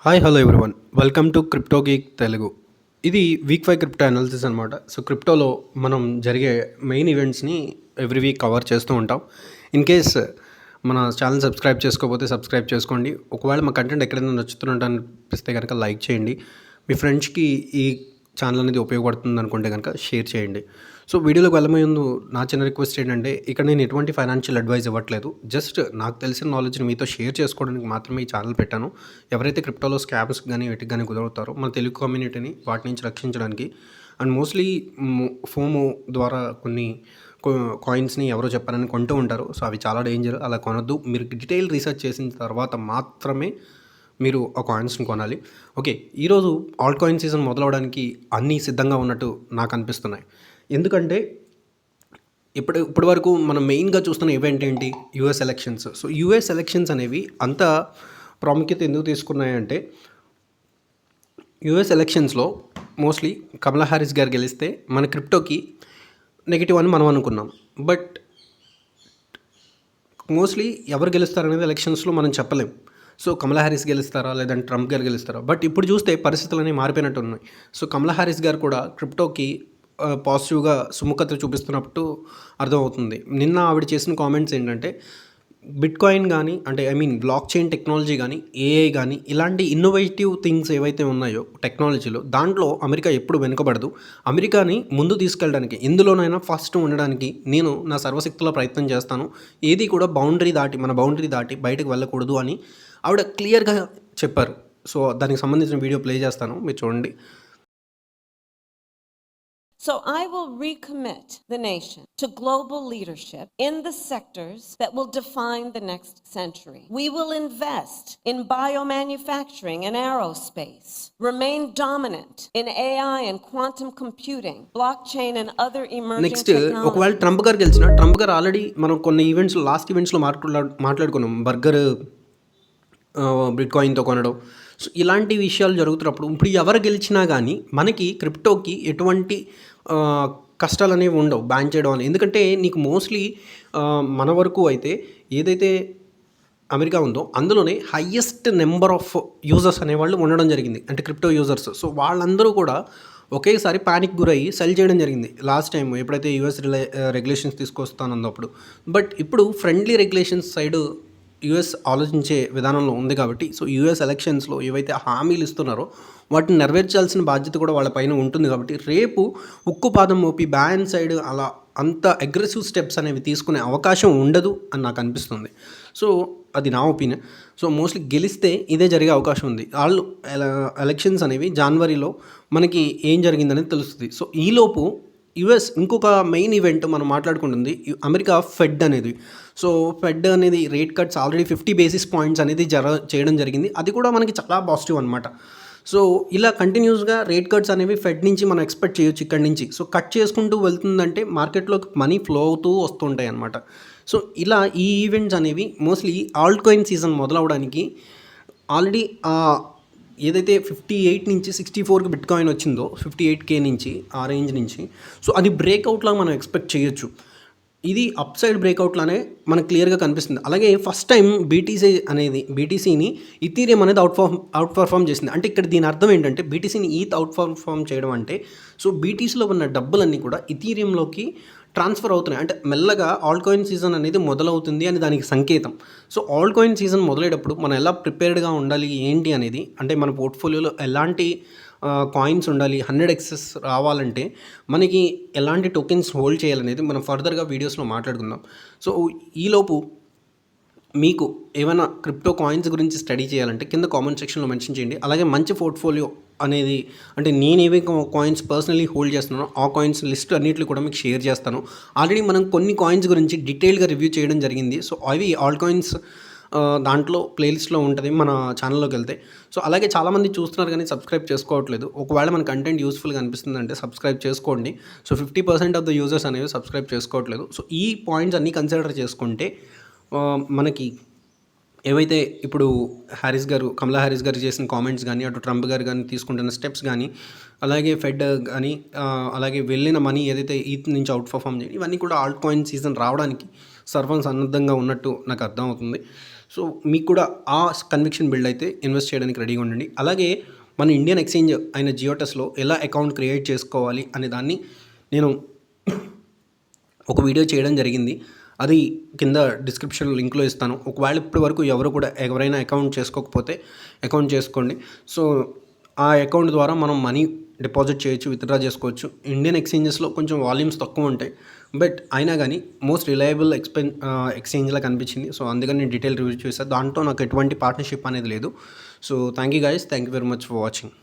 Hi hello everyone welcome to crypto geek Telugu. ఇది week 5 crypto analysis అనమాట. So క్రిప్టోలో మనం జరిగే మెయిన్ ఈవెంట్స్ని ఎవ్రీ వీక్ కవర్ చేస్తూ ఉంటాం. ఇన్ కేస్ మన ఛానల్ సబ్స్క్రైబ్ చేసుకోకపోతే సబ్స్క్రైబ్ చేసుకోండి. ఒకవేళ మా కంటెంట్ ఎక్కడైనా నచ్చుతున్నట్టు అనిపిస్తే కనుక లైక్ చేయండి. మీ ఫ్రెండ్స్కి ఈ ఛానల్ అనేది ఉపయోగపడుతుంది అనుకుంటే కనుక షేర్ చేయండి. సో వీడియోలోకి వెళ్ళబోయే ముందు నా చిన్న రిక్వెస్ట్ ఏంటంటే, ఇక్కడ నేను ఎటువంటి ఫైనాన్షియల్ అడ్వైస్ ఇవ్వట్లేదు. జస్ట్ నాకు తెలిసిన నాలెడ్జ్ని మీతో షేర్ చేసుకోవడానికి మాత్రమే ఈ ఛానల్ పెట్టాను. ఎవరైతే క్రిప్టోలో స్కామ్స్ కానీ వీటికి కానీ కుదురుతారో మన తెలుగు కమ్యూనిటీని వాటి నుంచి రక్షించడానికి అండ్ మోస్ట్లీ ఫోమో ద్వారా కొన్ని కాయిన్స్ని ఎవరో చెప్పారని కొంటూ ఉంటారు. సో అవి చాలా డేంజర్, అలా కొనొద్దు. మీరు డీటెయిల్ రీసెర్చ్ చేసిన తర్వాత మాత్రమే మీరు ఆ కాయిన్స్ని కొనాలి. ఓకే, ఈరోజు ఆల్ట్ కాయిన్ సీజన్ మొదలవడానికి అన్నీ సిద్ధంగా ఉన్నట్టు నాకు అనిపిస్తున్నాయి. ఎందుకంటే ఇప్పటి వరకు మనం మెయిన్గా చూస్తున్న ఈవెంట్ ఏంటి? US elections. So US elections అనేవి అంత ప్రాముఖ్యత ఎందుకు తీసుకున్నాయంటే, యూఎస్ ఎలక్షన్స్లో మోస్ట్లీ కమలా హ్యారిస్ గారు గెలిస్తే మన క్రిప్టోకి నెగిటివ్ అని మనం అనుకున్నాం. బట్ మోస్ట్లీ ఎవరు గెలుస్తారనేది ఎలక్షన్స్లో మనం చెప్పలేం. సో కమలా హ్యారిస్ గెలుస్తారా లేదంటే ట్రంప్ గారు గెలుస్తారా? బట్ ఇప్పుడు చూస్తే పరిస్థితులు అనేవి మారిపోయినట్టు ఉన్నాయి. సో కమలా హ్యారిస్ గారు కూడా క్రిప్టోకి పాజిటివ్గా సుముఖత చూపిస్తున్నట్టు అర్థమవుతుంది. నిన్న ఆవిడ చేసిన కామెంట్స్ ఏంటంటే, బిట్ కాయిన్ కానీ అంటే బ్లాక్ చైన్ టెక్నాలజీ కానీ ఏఐ కానీ ఇలాంటి ఇన్నోవేటివ్ థింగ్స్ ఏవైతే ఉన్నాయో టెక్నాలజీలో, దాంట్లో అమెరికా ఎప్పుడు వెనుకబడదు. అమెరికాని ముందు తీసుకెళ్ళడానికి, ఎందులోనైనా ఫస్ట్ ఉండడానికి నేను నా సర్వశక్తుల ప్రయత్నం చేస్తాను. ఏది కూడా మన బౌండరీ దాటి బయటకు వెళ్ళకూడదు అని ఆవిడ క్లియర్గా చెప్పారు. సో దానికి సంబంధించిన వీడియో ప్లే చేస్తాను, మీరు చూడండి. So I will recommit the nation to global leadership in the sectors that will define the next century. We will invest in biomanufacturing and aerospace, remain dominant in AI and quantum computing, blockchain and other emerging technologies. ఒకవేళ Trump గారు గెలిచిన, Trump గారు already మనం కొన్ని last ఈవెంట్స్లో మాట్లాడుకున్నాం. Burger bit కాయిన్తో కొనడం, so ఇలాంటి విషయాలు జరుగుతున్నప్పుడు ఇప్పుడు ఎవరు గెలిచినా కానీ మనకి క్రిప్టోకి ఎటువంటి కష్టాలు అనేవి ఉండవు బ్యాన్ చేయడం అని. ఎందుకంటే నీకు మోస్ట్లీ మన వరకు అయితే ఏదైతే అమెరికా ఉందో అందులోనే హయ్యెస్ట్ నెంబర్ ఆఫ్ యూజర్స్ అనేవాళ్ళు ఉండడం జరిగింది, అంటే క్రిప్టో యూజర్స్. సో వాళ్ళందరూ కూడా ఒకేసారి ప్యానిక్ గురయ్యి సెల్ చేయడం జరిగింది లాస్ట్ టైం ఎప్పుడైతే యూఎస్ రెగ్యులేషన్స్ తీసుకొస్తానన్నప్పుడు. బట్ ఇప్పుడు ఫ్రెండ్లీ రెగ్యులేషన్స్ సైడ్ యూఎస్ ఆలోచించే విధానంలో ఉంది కాబట్టి, సో యూఎస్ ఎలక్షన్స్లో ఏవైతే హామీలు ఇస్తున్నారో వాటిని నెరవేర్చాల్సిన బాధ్యత కూడా వాళ్ళపైన ఉంటుంది. కాబట్టి రేపు ఉక్కుపాదం మోపి బ్యాన్ సైడ్ అలా అంత అగ్రెసివ్ స్టెప్స్ అనేవి తీసుకునే అవకాశం ఉండదు అని నాకు అనిపిస్తుంది. సో అది నా ఒపీనియన్. సో మోస్ట్లీ గెలిస్తే ఇదే జరిగే అవకాశం ఉంది. వాళ్ళు ఎలక్షన్స్ అనేవి జనవరిలో మనకి ఏం జరిగిందనేది తెలుస్తుంది. సో ఈలోపు యుఎస్ ఇంకొక మెయిన్ ఈవెంట్ మనం మాట్లాడుకుంటుంది అమెరికా ఫెడ్ అనేది. సో ఫెడ్ అనేది rate cuts already 50 basis points అనేది చేయడం జరిగింది. అది కూడా మనకి చాలా పాజిటివ్ అనమాట. సో ఇలా కంటిన్యూస్గా రేట్ కట్స్ అనేవి ఫెడ్ నుంచి మనం ఎక్స్పెక్ట్ చేయొచ్చు ఇక్కడి నుంచి. సో కట్ చేసుకుంటూ వెళ్తుందంటే మార్కెట్లోకి మనీ ఫ్లో అవుతూ వస్తుంటాయి అనమాట. సో ఇలా ఈ ఈవెంట్స్ అనేవి మోస్ట్లీ ఆల్ట్ కాయిన్ సీజన్ మొదలవడానికి ఆల్రెడీ ఏదైతే 58 నుంచి 64కి బిట్ కాయిన్ వచ్చిందో 58K నుంచి ఆ రేంజ్ నుంచి, సో అది బ్రేక్అవుట్లా మనం ఎక్స్పెక్ట్ చేయొచ్చు. ఇది అప్ సైడ్ బ్రేక్అవుట్లానే మనకు క్లియర్గా కనిపిస్తుంది. అలాగే ఫస్ట్ టైం బీటీసీని ఇథీరియం అనేది అవుట్ పర్ఫామ్ చేసింది. అంటే ఇక్కడ దీని అర్థం ఏంటంటే, బీటీసీని అవుట్ పర్ఫామ్ చేయడం అంటే, సో బీటీసీలో ఉన్న డబ్బులన్నీ కూడా ఇథీరియంలోకి ట్రాన్స్ఫర్ అవుతున్నాయి. అంటే మెల్లగా ఆల్ట్ కాయిన్ సీజన్ అనేది మొదలవుతుంది అని దానికి సంకేతం. సో ఆల్ట్ కాయిన్ సీజన్ మొదలయ్యేటప్పుడు మనం ఎలా ప్రిపేర్డ్గా ఉండాలి ఏంటి అనేది, అంటే మన పోర్ట్ఫోలియోలో ఎలాంటి కాయిన్స్ ఉండాలి, 100x రావాలంటే మనకి ఎలాంటి టోకెన్స్ హోల్డ్ చేయాలనేది మనం ఫర్దర్గా వీడియోస్లో మాట్లాడుకుందాం. సో ఈలోపు మీకు ఏమైనా క్రిప్టో కాయిన్స్ గురించి స్టడీ చేయాలంటే కింద కామెంట్ సెక్షన్లో మెన్షన్ చేయండి. అలాగే మంచి పోర్ట్ఫోలియో అనేది, అంటే నేను ఏవే కాయిన్స్ పర్సనలీ హోల్డ్ చేస్తున్నానో ఆ కాయిన్స్ లిస్ట్ అన్నింటినీ కూడా మీకు షేర్ చేస్తాను. ఆల్రెడీ మనం కొన్ని కాయిన్స్ గురించి డీటెయిల్గా రివ్యూ చేయడం జరిగింది. సో అవి ఆల్ కాయిన్స్ దాంట్లో ప్లేలిస్ట్లో ఉంటుంది మన ఛానల్లోకి వెళ్తే. సో అలాగే చాలామంది చూస్తున్నారు కానీ సబ్స్క్రైబ్ చేసుకోవట్లేదు. ఒకవేళ మన కంటెంట్ యూస్ఫుల్గా అనిపిస్తుందంటే సబ్స్క్రైబ్ చేసుకోండి. సో 50% ఆఫ్ ద యూజర్స్ అనేవి సబ్స్క్రైబ్ చేసుకోవట్లేదు. సో ఈ పాయింట్స్ అన్నీ కన్సిడర్ చేసుకుంటే మనకి ఏవైతే ఇప్పుడు కమలా హ్యారిస్ గారు చేసిన కామెంట్స్ కానీ, అటు ట్రంప్ గారు కానీ తీసుకుంటున్న స్టెప్స్ కానీ, అలాగే ఫెడ్ కానీ, అలాగే వెళ్ళిన మనీ ఏదైతే ఈత్ నుంచి అవుట్ పర్ఫామ్ చేయండి, ఇవన్నీ కూడా ఆల్ట్ కాయిన్ సీజన్ రావడానికి సర్వం సన్నద్ధంగా ఉన్నట్టు నాకు అర్థమవుతుంది. సో మీకు కూడా ఆ కన్విక్షన్ బిల్డ్ అయితే ఇన్వెస్ట్ చేయడానికి రెడీగా ఉండండి. అలాగే మన ఇండియన్ ఎక్స్చేంజ్ అయిన జియోటస్లో ఎలా అకౌంట్ క్రియేట్ చేసుకోవాలి అనే దాన్ని నేను ఒక వీడియో చేయడం జరిగింది. అది కింద డిస్క్రిప్షన్ లింక్లో ఇస్తాను. ఒకవేళ ఇప్పటి వరకు ఎవరైనా అకౌంట్ చేసుకోకపోతే అకౌంట్ చేసుకోండి. సో ఆ అకౌంట్ ద్వారా మనం మనీ డిపాజిట్ చేయొచ్చు, విత్డ్రా చేసుకోవచ్చు. ఇండియన్ ఎక్స్చేంజెస్లో కొంచెం వాల్యూమ్స్ తక్కువ ఉంటాయి, బట్ అయినా కానీ మోస్ట్ రిలయబుల్ ఎక్స్చేంజ్లా కనిపించింది. సో అందుకని నేను డీటెయిల్ రివ్యూ చేశాను. దాంట్లో నాకు ఎటువంటి పార్ట్నర్షిప్ అనేది లేదు. So thank you guys, thank you very much for watching.